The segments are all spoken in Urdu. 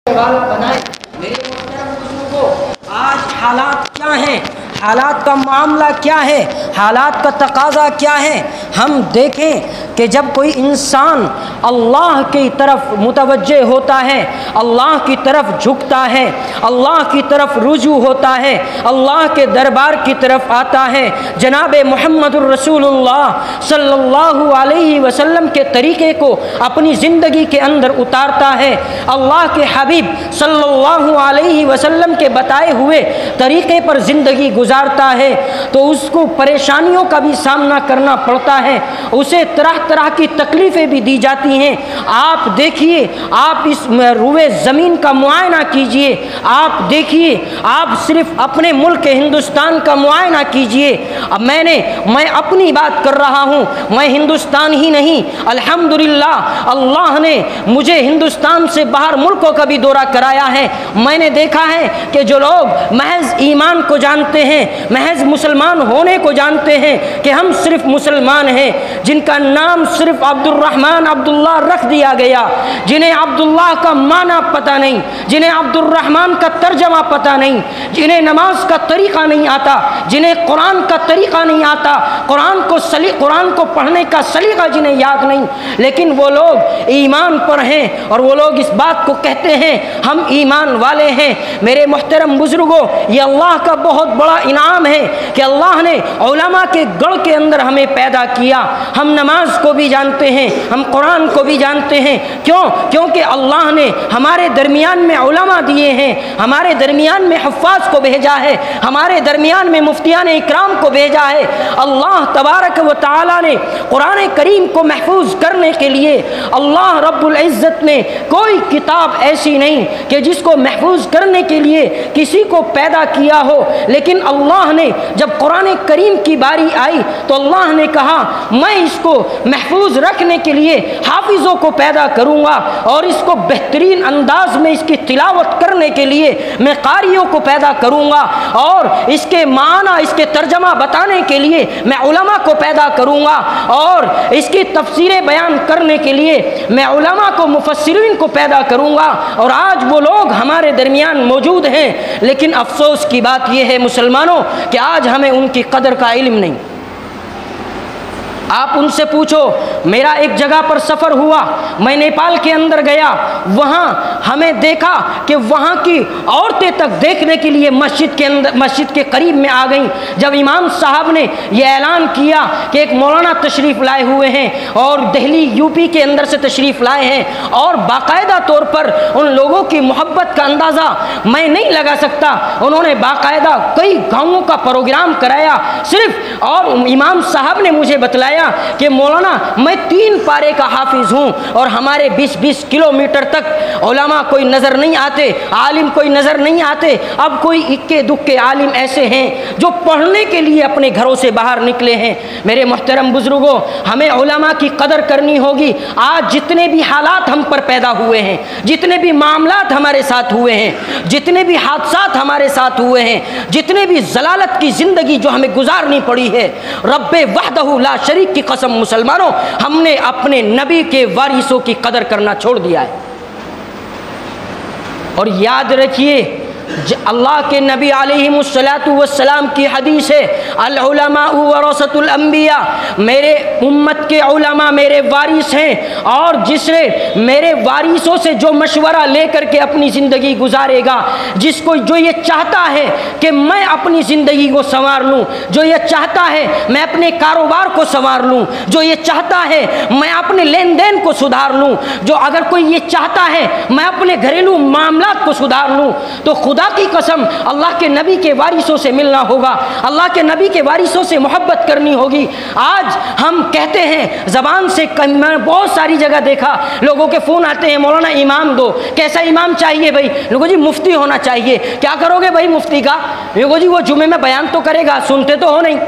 والا بنائے۔ میرے محترم بزرگوں، آج حالات کیا ہیں، حالات کا معاملہ کیا ہے، حالات کا تقاضا کیا ہے؟ ہم دیکھیں کہ جب کوئی انسان اللہ کی طرف متوجہ ہوتا ہے، اللہ کی طرف جھکتا ہے، اللہ کی طرف رجوع ہوتا ہے، اللہ کے دربار کی طرف آتا ہے، جناب محمد الرسول اللہ صلی اللہ علیہ وسلم کے طریقے کو اپنی زندگی کے اندر اتارتا ہے، اللہ کے حبیب صلی اللہ علیہ وسلم کے بتائے ہوئے طریقے پر زندگی گزارتا ہے، تو اس کو پریشانیوں کا بھی سامنا کرنا پڑتا ہے، اسے طرح طرح کی تکلیفیں بھی دی جاتی ہیں۔ آپ دیکھیے، آپ اس روئے زمین کا معائنہ کیجئے، آپ دیکھیے، آپ صرف اپنے ملک ہندوستان کا معائنہ کیجئے۔ اب میں اپنی بات کر رہا ہوں، میں ہندوستان ہی نہیں، الحمدللہ اللہ نے مجھے ہندوستان سے باہر ملکوں کا بھی دورہ کرایا ہے۔ میں نے دیکھا ہے کہ جو لوگ محض ایمان کو جانتے ہیں، محض مسلمان ہونے کو جانتے ہیں کہ ہم صرف مسلمان ہیں، جن کا نام صرف عبد الرحمن عبداللہ رکھ دیا گیا، جنہیں عبداللہ کا معنی پتہ نہیں، جنہیں عبد الرحمن کا ترجمہ پتہ نہیں، جنہیں نماز کا طریقہ نہیں آتا، جنہیں قرآن کا طریقہ نہیں آتا، قرآن کو پڑھنے کا سلیقہ جنہیں یاد نہیں، لیکن وہ لوگ ایمان پر ہیں اور وہ لوگ اس بات کو کہتے ہیں ہم ایمان والے ہیں۔ میرے محترم بزرگوں، یہ اللہ کا بہت بڑا انعام ہے کہ اللہ نے علماء کے گڑھ کے اندر ہمیں پیدا کیا۔ ہم نماز کو بھی جانتے ہیں، ہم قرآن کو بھی جانتے ہیں، کیونکہ اللہ نے ہمارے درمیان میں علماء دیے ہیں، ہمارے درمیان میں حفاظ کو بھیجا ہے، ہمارے درمیان میں مفتیان اکرام کو بھیجا ہے۔ اللہ تبارک و تعالی نے قرآن کریم کو محفوظ کرنے کے لیے، اللہ رب العزت نے کوئی کتاب ایسی نہیں کہ جس کو محفوظ کرنے کے لیے کسی کو پیدا کیا ہو، لیکن اللہ نے جب قرآن کریم کی باری آئی تو اللہ نے کہا میں اس کو محفوظ رکھنے کے لیے حافظوں کو پیدا کروں گا، اور اس کو بہترین انداز میں اس کی تلاوت کرنے کے لیے میں قاریوں کو پیدا کروں گا، اور اس کے معنی، اس کے ترجمہ بتانے کے لیے میں علماء کو پیدا کروں گا، اور اس کی تفسیریں بیان کرنے کے لیے میں علماء کو، مفسرین کو پیدا کروں گا۔ اور آج وہ لوگ ہمارے درمیان موجود ہیں، لیکن افسوس کی بات یہ ہے مسلمانوں کہ آج ہمیں ان کی قدر کا علم نہیں۔ آپ ان سے پوچھو، میرا ایک جگہ پر سفر ہوا، میں نیپال کے اندر گیا، وہاں ہمیں دیکھا کہ وہاں کی عورتیں تک دیکھنے کے لیے مسجد کے قریب میں آ گئیں۔ جب امام صاحب نے یہ اعلان کیا کہ ایک مولانا تشریف لائے ہوئے ہیں اور دہلی یوپی کے اندر سے تشریف لائے ہیں، اور باقاعدہ طور پر ان لوگوں کی محبت کا اندازہ میں نہیں لگا سکتا، انہوں نے باقاعدہ کئی گاؤں کا پروگرام کرایا صرف، اور امام صاحب نے مجھے بتلایا کہ مولانا میں 3 پارے کا حافظ ہوں، اور ہمارے 20 کلومیٹر تک علماء کوئی نظر نہیں آتے، عالم کوئی نظر نہیں آتے۔ اب کوئی اکے دکے عالم ایسے ہیں جو پڑھنے کے لیے اپنے گھروں سے باہر نکلے ہیں۔ میرے محترم بزرگوں، ہمیں علماء کی قدر کرنی ہوگی۔ آج جتنے بھی حالات ہم پر پیدا ہوئے ہیں، جتنے بھی معاملات ہمارے ساتھ ہوئے ہیں، جتنے بھی حادثات ہمارے ساتھ ہوئے ہیں، جتنے بھی ضلالت کی زندگی جو ہمیں گزارنی پڑی ہے، رب وحدہ لا شریک کی قسم مسلمانوں، ہم نے اپنے نبی کے وارثوں کی قدر کرنا چھوڑ دیا ہے۔ اور یاد رکھیے، اللہ کے نبی علیہ السلام کی حدیث ہے، العلماء ورثۃ الانبیاء، میرے امت کے علماء میرے وارث ہیں، اور جس نے میرے وارثوں سے جو مشورہ لے کر کے اپنی زندگی گزارے گا، جو یہ چاہتا ہے کہ میں اپنی زندگی کو سنوار لوں، جو یہ چاہتا ہے میں اپنے کاروبار کو سنوار لوں، جو یہ چاہتا ہے میں اپنے لین دین کو سدھار لوں، جو اگر کوئی یہ چاہتا ہے میں اپنے گھریلو معاملات کو سدھار لوں، تو خدا کی قسم اللہ کے نبی کے وارثوں سے ملنا ہوگا، اللہ کے نبی کے وارثوں سے محبت کرنی ہوگی۔ آج ہم کہتے ہیں زبان سے، میں بہت ساری جگہ دیکھا لوگوں کے فون آتے ہیں، مولانا امام دو، کیسا امام چاہیے بھائی؟ لوگوں جی مفتی ہونا چاہیے۔ کیا کرو گے بھائی مفتی کا؟ لوگوں جی وہ جمعے میں بیان تو کرے گا، سنتے تو ہو نہیں،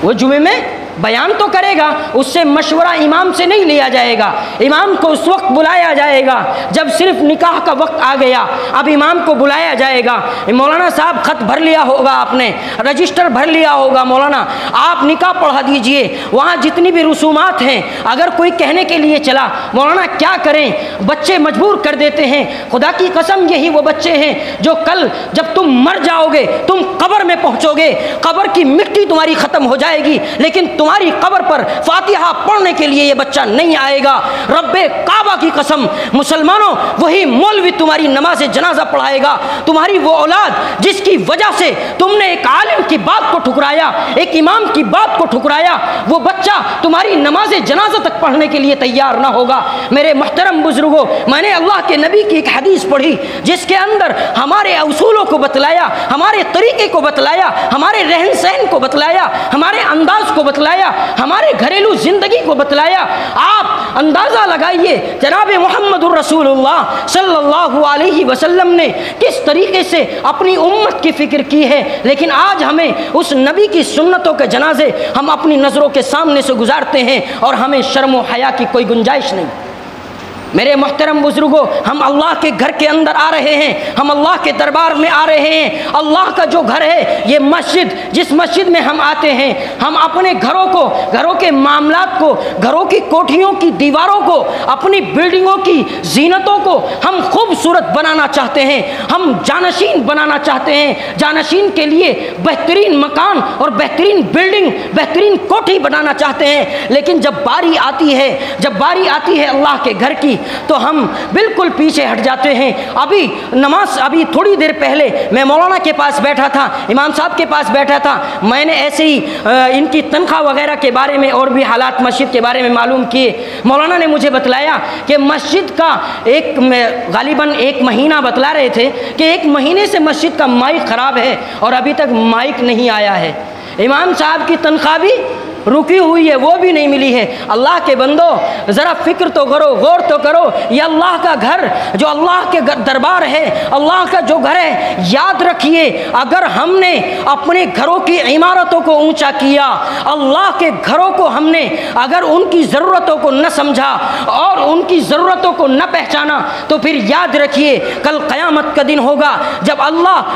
وہ جمعے میں بیان تو کرے گا، اس سے مشورہ امام سے نہیں لیا جائے گا، امام کو اس وقت بلایا جائے گا جب صرف نکاح کا وقت آ گیا، اب امام کو بلایا جائے گا، مولانا صاحب خط بھر لیا ہوگا، آپ نے رجسٹر بھر لیا ہوگا، مولانا آپ نکاح پڑھا دیجئے، وہاں جتنی بھی رسومات ہیں، اگر کوئی کہنے کے لیے چلا مولانا کیا کریں، بچے مجبور کر دیتے ہیں، خدا کی قسم یہی وہ بچے ہیں جو کل جب تم مر جاؤ گے، تم قبر میں پہنچو گے، قبر کی مٹی تمہاری ختم ہو جائے گی، لیکن تمہاری قبر پر فاتحہ پڑھنے کے لیے یہ بچہ نہیں آئے گا، رب کعبہ کی قسم مسلمانوں وہی مولوی تمہاری نماز جنازہ پڑھائے گا، تمہاری وہ اولاد جس کی وجہ سے تم نے ایک عالم کی بات کو ٹھکرایا، ایک امام کی بات کو ٹھکرایا، وہ بچہ تمہاری نماز جنازہ تک پڑھنے کے لیے تیار نہ ہوگا۔ میرے محترم بزرگوں، میں نے اللہ کے نبی کی ایک حدیث پڑھی جس کے اندر ہمارے اصولوں کو بتلایا، ہمارے طریقے کو بتلایا، ہمارے رہن سہن کو بتلایا، ہمارے انداز کو بتلایا، ہمارے گھریلو زندگی کو بتلایا۔ آپ اندازہ لگائیے جناب محمد الرسول اللہ صلی اللہ علیہ وسلم نے کس طریقے سے اپنی امت کی فکر کی ہے، لیکن آج ہمیں اس نبی کی سنتوں کے جنازے ہم اپنی نظروں کے سامنے سے گزارتے ہیں اور ہمیں شرم و حیا کی کوئی گنجائش نہیں۔ میرے محترم بزرگوں، ہم اللہ کے گھر کے اندر آ رہے ہیں، ہم اللہ کے دربار میں آ رہے ہیں، اللہ کا جو گھر ہے یہ مسجد، جس مسجد میں ہم آتے ہیں، ہم اپنے گھروں کو، گھروں کے معاملات کو، گھروں کی کوٹھیوں کی دیواروں کو، اپنی بلڈنگوں کی زینتوں کو ہم خوبصورت بنانا چاہتے ہیں، ہم جانشین بنانا چاہتے ہیں، جانشین کے لیے بہترین مکان اور بہترین بلڈنگ، بہترین کوٹھی بنانا چاہتے ہیں، لیکن جب باری آتی ہے اللہ کے گھر کی تو ہم بالکل پیچھے ہٹ جاتے ہیں۔ ابھی تھوڑی دیر پہلے میں مولانا کے پاس بیٹھا تھا، امام صاحب کے پاس بیٹھا تھا، میں نے ایسے ہی ان کی تنخواہ وغیرہ کے بارے میں اور بھی حالات مسجد کے بارے میں معلوم کیے۔ مولانا نے مجھے بتلایا کہ مسجد کا غالباً ایک مہینہ بتلا رہے تھے کہ ایک مہینے سے مسجد کا مائک خراب ہے اور ابھی تک مائک نہیں آیا ہے۔ امام صاحب کی تنخواہ بھی رکی ہوئی ہے، وہ بھی نہیں ملی ہے۔ اللہ کے بندو ذرا فکر تو کرو، غور تو کرو، یہ اللہ کا گھر جو اللہ کے دربار ہے، اللہ کا جو گھر ہے، یاد رکھیے اگر ہم نے اپنے گھروں کی عمارتوں کو اونچا کیا، اللہ کے گھروں کو ہم نے اگر ان کی ضرورتوں کو نہ سمجھا اور ان کی ضرورتوں کو نہ پہچانا تو پھر یاد رکھیے کل قیامت کا دن ہوگا جب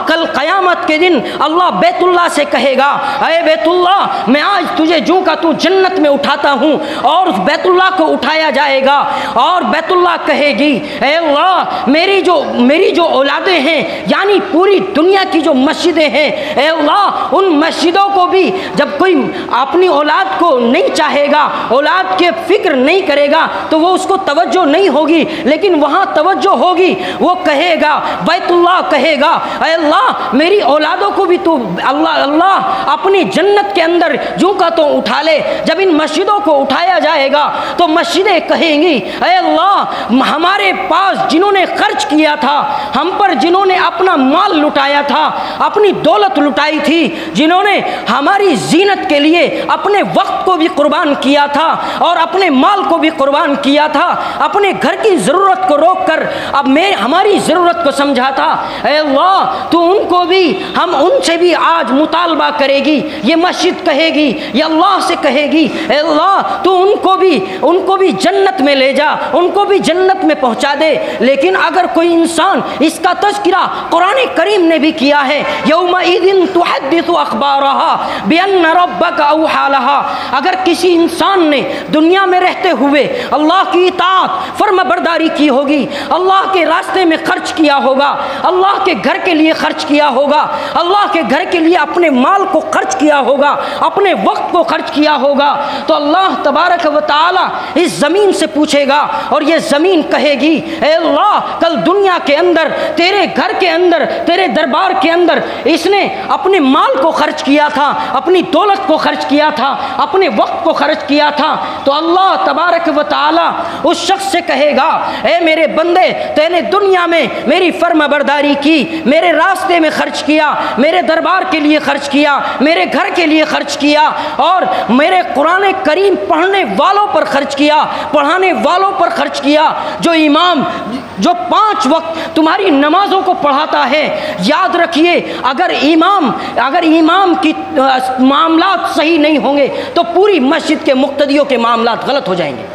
کل قیامت کے دن اللہ بیت اللہ سے کہے گا، اے بیت اللہ میں آج تجھے کا تو جنت میں اٹھاتا ہوں، اور اس بیت اللہ کو اٹھایا جائے گا اور بیت اللہ کہے گی، اے اللہ میری جو اولادیں ہیں، یعنی پوری دنیا کی جو مسجدیں ہیں، اے اللہ ان مسجدوں کو بھی جب کوئی اپنی اولاد کو نہیں چاہے گا، اولاد کے فکر نہیں کرے گا تو وہ اس کو توجہ نہیں ہوگی، لیکن وہاں توجہ ہوگی، وہ کہے گا، بیت اللہ کہے گا، اے اللہ میری اولادوں کو بھی تو اللہ اپنی جنت کے اندر جو کا تو اٹھا لے۔ جب ان مسجدوں کو اٹھایا جائے گا تو مسجدیں کہیں گی، اے اللہ ہمارے پاس جنہوں نے خرچ کیا تھا، ہم پر جنہوں نے اپنا مال لٹایا تھا، اپنی دولت لٹائی تھی، جنہوں نے ہماری زینت کے لیے اپنے وقت کو بھی قربان کیا تھا اور اپنے مال کو بھی قربان کیا تھا، اپنے گھر کی ضرورت کو روک کر اب میں ہماری ضرورت کو سمجھا تھا، اے اللہ تو ان کو بھی ہم ان سے بھی آج مطالبہ کرے گی، یہ مسجد کہے گی، یہ اللہ سے کہے گی، اے اللہ تو ان کو بھی جنت میں لے جا، ان کو بھی جنت میں پہنچا دے۔ لیکن اگر کوئی انسان، اس کا تذکرہ قرآن کریم نے بھی کیا ہے، یومئذ تحدث اخبارها بان ربک اوحی لها، اگر کسی انسان نے دنیا میں رہتے ہوئے اللہ کی اطاعت فرما برداری کی ہوگی، اللہ کے راستے میں خرچ کیا ہوگا، اللہ کے گھر کے لیے خرچ کیا ہوگا، اللہ کے گھر کے لیے اپنے مال کو خرچ کیا ہوگا، اپنے وقت کو خرچ کیا ہوگا، تو اللہ تبارک و تعالی اس زمین سے پوچھے گا اور یہ زمین کہے گی، اے اللہ کل دنیا کے اندر تیرے گھر کے اندر، تیرے دربار کے اندر اس نے اپنے مال کو خرچ کیا تھا، اپنی دولت کو خرچ کیا تھا، اپنے وقت کو خرچ کیا تھا، تو اللہ تبارک و تعالی اس شخص سے کہے گا، اے میرے بندے تو نے دنیا میں میری فرما برداری کی، میرے راستے میں خرچ کیا، میرے دربار کے لیے خرچ کیا، میرے گھر کے لیے خرچ کیا، اور میرے قرآن کریم پڑھنے والوں پر خرچ کیا، پڑھانے والوں پر خرچ کیا، جو امام جو 5 وقت تمہاری نمازوں کو پڑھاتا ہے۔ یاد رکھیے اگر امام کی معاملات صحیح نہیں ہوں گے تو پوری مسجد کے مقتدیوں کے معاملات غلط ہو جائیں گے۔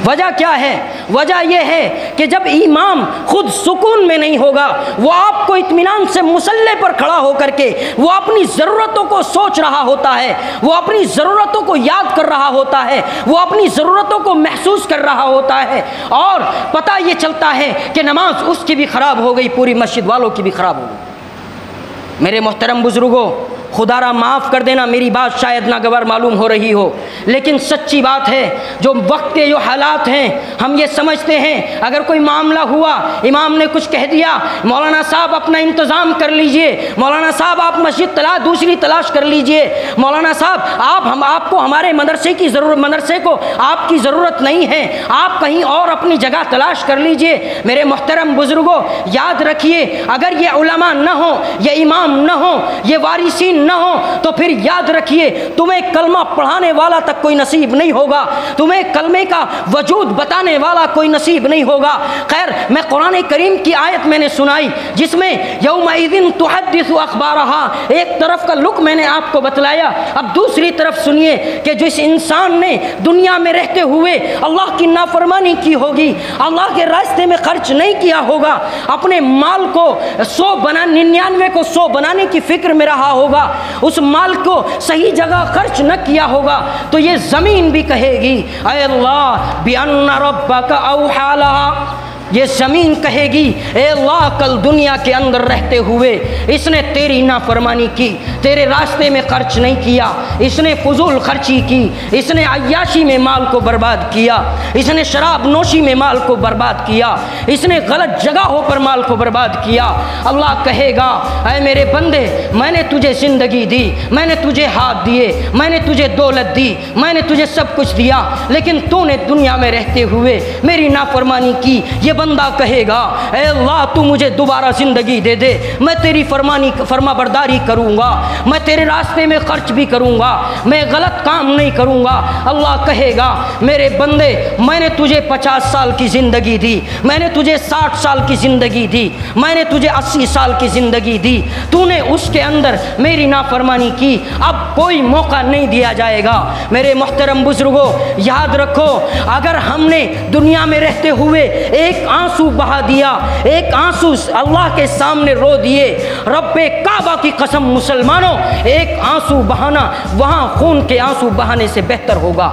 وجہ کیا ہے؟ وجہ یہ ہے کہ جب امام خود سکون میں نہیں ہوگا، وہ آپ کو اطمینان سے مصلی پر کھڑا ہو کر کے وہ اپنی ضرورتوں کو سوچ رہا ہوتا ہے، وہ اپنی ضرورتوں کو یاد کر رہا ہوتا ہے، وہ اپنی ضرورتوں کو محسوس کر رہا ہوتا ہے، اور پتہ یہ چلتا ہے کہ نماز اس کی بھی خراب ہو گئی، پوری مسجد والوں کی بھی خراب ہو گئی۔ میرے محترم بزرگوں، خدا را معاف کر دینا، میری بات شاید ناگوار معلوم ہو رہی ہو، لیکن سچی بات ہے، جو وقت کے جو حالات ہیں ہم یہ سمجھتے ہیں اگر کوئی معاملہ ہوا، امام نے کچھ کہہ دیا، مولانا صاحب اپنا انتظام کر لیجئے، مولانا صاحب آپ مسجد دوسری تلاش کر لیجئے، مولانا صاحب آپ کو ہمارے مدرسے کو آپ کی ضرورت نہیں ہے، آپ کہیں اور اپنی جگہ تلاش کر لیجئے۔ میرے محترم بزرگوں، یاد رکھیے اگر یہ علماء نہ ہوں، یہ امام نہ ہوں، یہ وارثین نہ ہو تو پھر یاد رکھیے تمہیں کلمہ پڑھانے والا تک کوئی نصیب نہیں ہوگا، تمہیں کلمے کا وجود بتانے والا کوئی نصیب نہیں ہوگا۔ خیر، میں قرآن کریم کی آیت میں نے سنائی جس میں یومئذ تحدث اخبارہا، ایک طرف کا لک میں نے آپ کو بتلایا، اب دوسری طرف سنیے کہ جس انسان نے دنیا میں رہتے ہوئے اللہ کی نافرمانی کی ہوگی، اللہ کے راستے میں خرچ نہیں کیا ہوگا، اپنے مال کو 99 کو 100 بنانے کی فکر میں رہا ہوگا، اس مال کو صحیح جگہ خرچ نہ کیا ہوگا، تو یہ زمین بھی کہے گی اے اللہ بِأَنَّ رَبَّكَ أَوْحَى لَهَا، یہ زمین کہے گی اے اللہ کل دنیا کے اندر رہتے ہوئے اس نے تیری نافرمانی کی، تیرے راستے میں خرچ نہیں کیا، اس نے فضول خرچی کی، اس نے عیاشی میں مال کو برباد کیا، اس نے شراب نوشی میں مال کو برباد کیا، اس نے غلط جگہوں پر مال کو برباد کیا۔ اللہ کہے گا اے میرے بندے، میں نے تجھے زندگی دی، میں نے تجھے ہاتھ دیے، میں نے تجھے دولت دی، میں نے تجھے سب کچھ دیا، لیکن تو نے دنیا میں رہتے ہوئے میری نافرمانی کی۔ یہ بندہ کہے گا اے اللہ تو مجھے دوبارہ زندگی دے دے، میں تیری فرما برداری کروں گا، میں تیرے راستے میں خرچ بھی کروں گا، میں غلط کام نہیں کروں گا۔ اللہ کہے گا میرے بندے، میں نے تجھے 50 سال کی زندگی دی، میں نے تجھے 60 سال کی زندگی دی، میں نے تجھے 80 سال کی زندگی دی، تو نے اس کے اندر میری نافرمانی کی، اب کوئی موقع نہیں دیا جائے گا۔ میرے محترم بزرگوں، یاد رکھو اگر ہم نے دنیا میں رہتے ہوئے ایک آنسو بہا دیا، ایک آنسو اللہ کے سامنے رو دیے، رب کعبہ کی قسم مسلمانوں، ایک آنسو بہانا وہاں خون کے آنسو بہانے سے بہتر ہوگا۔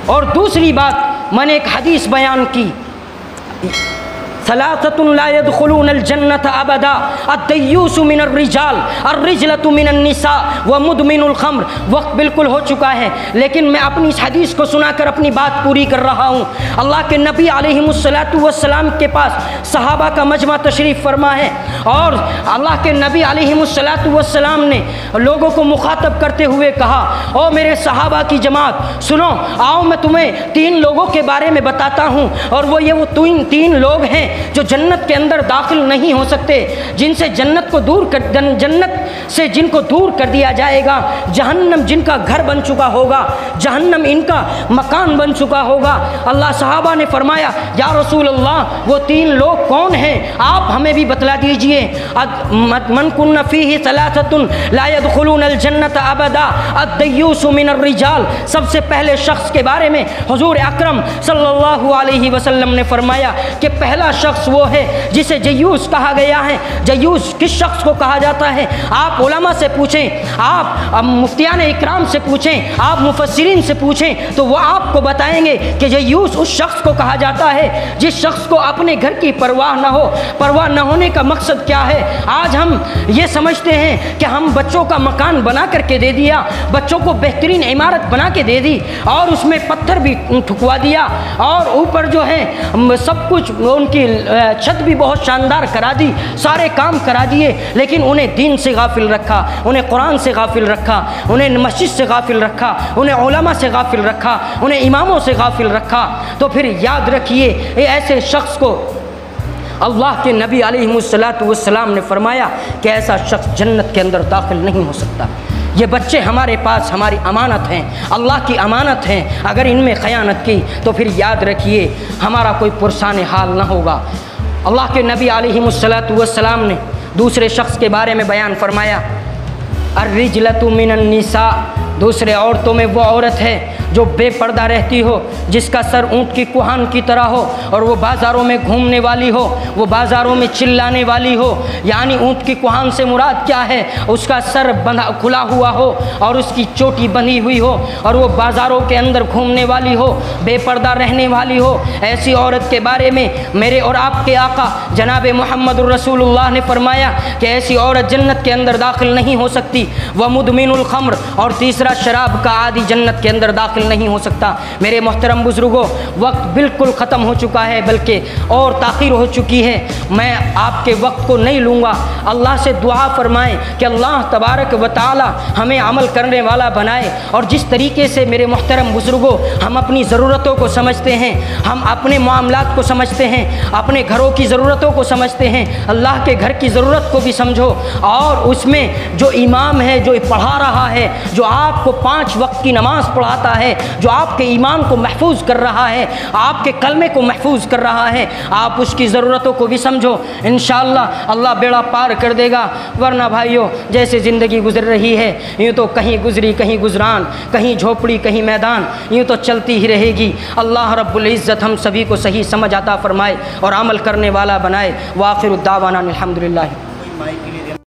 اور دوسری بات میں نے ایک حدیث بیان کی، ثلاثة لا يدخلون الجنة أبدا الديوس من الرجال الرجلة من النساء ومدمن الخمر۔ وقت بالکل ہو چکا ہے لیکن میں اپنی اس حدیث کو سنا کر اپنی بات پوری کر رہا ہوں۔ اللہ کے نبی علیہ السلام کے پاس صحابہ کا مجمع تشریف فرما ہے، اور اللہ کے نبی علیہ السلام نے لوگوں کو مخاطب کرتے ہوئے کہا او میرے صحابہ کی جماعت سنو، آؤ میں تمہیں 3 لوگوں کے بارے میں بتاتا ہوں، اور وہ 3 لوگ ہیں جو جنت کے اندر داخل نہیں ہو سکتے، جن سے جنت سے جن کو دور کر دیا جائے گا، جہنم جن کا گھر بن چکا ہوگا، جہنم ان کا مکان بن چکا ہوگا۔ اللہ صحابہ نے فرمایا یا رسول اللہ وہ 3 لوگ کون ہیں، آپ ہمیں بھی بتلا دیجئے۔ من کن فیہ ثلاثۃ لا يدخلون الجنۃ ابدا الدیوس من الرجال، سب سے پہلے شخص کے بارے میں حضور اکرم صلی اللہ علیہ وسلم نے فرمایا کہ پہلا شخص وہ ہے جسے جیوس کہا گیا ہے۔ جیوس کس شخص کو کہا جاتا ہے؟ آپ علماء سے پوچھیں، آپ مفتیان اکرام سے پوچھیں، آپ مفسرین سے پوچھیں تو وہ آپ کو بتائیں گے کہ جیوس اس شخص کو کہا جاتا ہے جس شخص کو اپنے گھر کی پرواہ نہ ہو۔ پرواہ نہ ہونے کا مقصد کیا ہے؟ آج ہم یہ سمجھتے ہیں کہ ہم بچوں کا مکان بنا کر کے دے دیا، بچوں کو بہترین عمارت بنا کے دے دی، اور اس میں پتھر بھی ٹھکوا دیا، اور اوپر جو ہے سب کچھ ان کی چھت بھی بہت شاندار کرا دی، سارے کام کرا دیے، لیکن انہیں دین سے غافل رکھا، انہیں قرآن سے غافل رکھا، انہیں مسجد سے غافل رکھا، انہیں علماء سے غافل رکھا، انہیں اماموں سے غافل رکھا، تو پھر یاد رکھیے ایسے شخص کو اللہ کے نبی علیہ الصلوۃ والسلام نے فرمایا کہ ایسا شخص جنت کے اندر داخل نہیں ہو سکتا۔ یہ بچے ہمارے پاس ہماری امانت ہیں، اللہ کی امانت ہیں، اگر ان میں خیانت کی تو پھر یاد رکھیے ہمارا کوئی پرسان حال نہ ہوگا۔ اللہ کے نبی علیہ الصلوۃ والسلام نے دوسرے شخص کے بارے میں بیان فرمایا، الرجلۃ من النساء، دوسرے عورتوں میں وہ عورت ہے جو بے پردہ رہتی ہو، جس کا سر اونٹ کی کوہان کی طرح ہو، اور وہ بازاروں میں گھومنے والی ہو، وہ بازاروں میں چلانے والی ہو۔ یعنی اونٹ کی کوہان سے مراد کیا ہے؟ اس کا سر بندھا کھلا ہوا ہو اور اس کی چوٹی بندھی ہوئی ہو، اور وہ بازاروں کے اندر گھومنے والی ہو، بے پردہ رہنے والی ہو۔ ایسی عورت کے بارے میں میرے اور آپ کے آقا جناب محمد الرسول اللہ نے فرمایا کہ ایسی عورت جنت کے اندر داخل نہیں ہو سکتی۔ ومدمن الخمر، اور تیسرا شراب کا عادی جنت کے اندر داخل نہیں ہو سکتا۔ میرے محترم بزرگوں، وقت بالکل ختم ہو چکا ہے، بلکہ اور تاخیر ہو چکی ہے، میں آپ کے وقت کو نہیں لوں گا۔ اللہ سے دعا فرمائیں کہ اللہ تبارک و تعالی ہمیں عمل کرنے والا بنائے، اور جس طریقے سے میرے محترم بزرگوں ہم اپنی ضرورتوں کو سمجھتے ہیں، ہم اپنے معاملات کو سمجھتے ہیں، اپنے گھروں کی ضرورتوں کو سمجھتے ہیں، اللہ کے گھر کی ضرورت کو بھی سمجھو، اور اس میں جو امام ہے جو پڑھا رہا ہے، جو آپ کو 5 وقت کی نماز پڑھاتا ہے، جو آپ کے ایمان کو محفوظ کر رہا ہے، آپ کے کلمے کو محفوظ کر رہا ہے، آپ اس کی ضرورتوں کو بھی سمجھو، انشاءاللہ اللہ بیڑا پار کر دے گا۔ ورنہ بھائیو، جیسے زندگی گزر رہی ہے یوں تو کہیں گزری کہیں گزران، کہیں جھوپڑی کہیں میدان، یوں تو چلتی ہی رہے گی۔ اللہ رب العزت ہم سبھی کو صحیح سمجھ عطا فرمائے اور عمل کرنے والا بنائے۔ وآخر الدعوانا الحمدللہ۔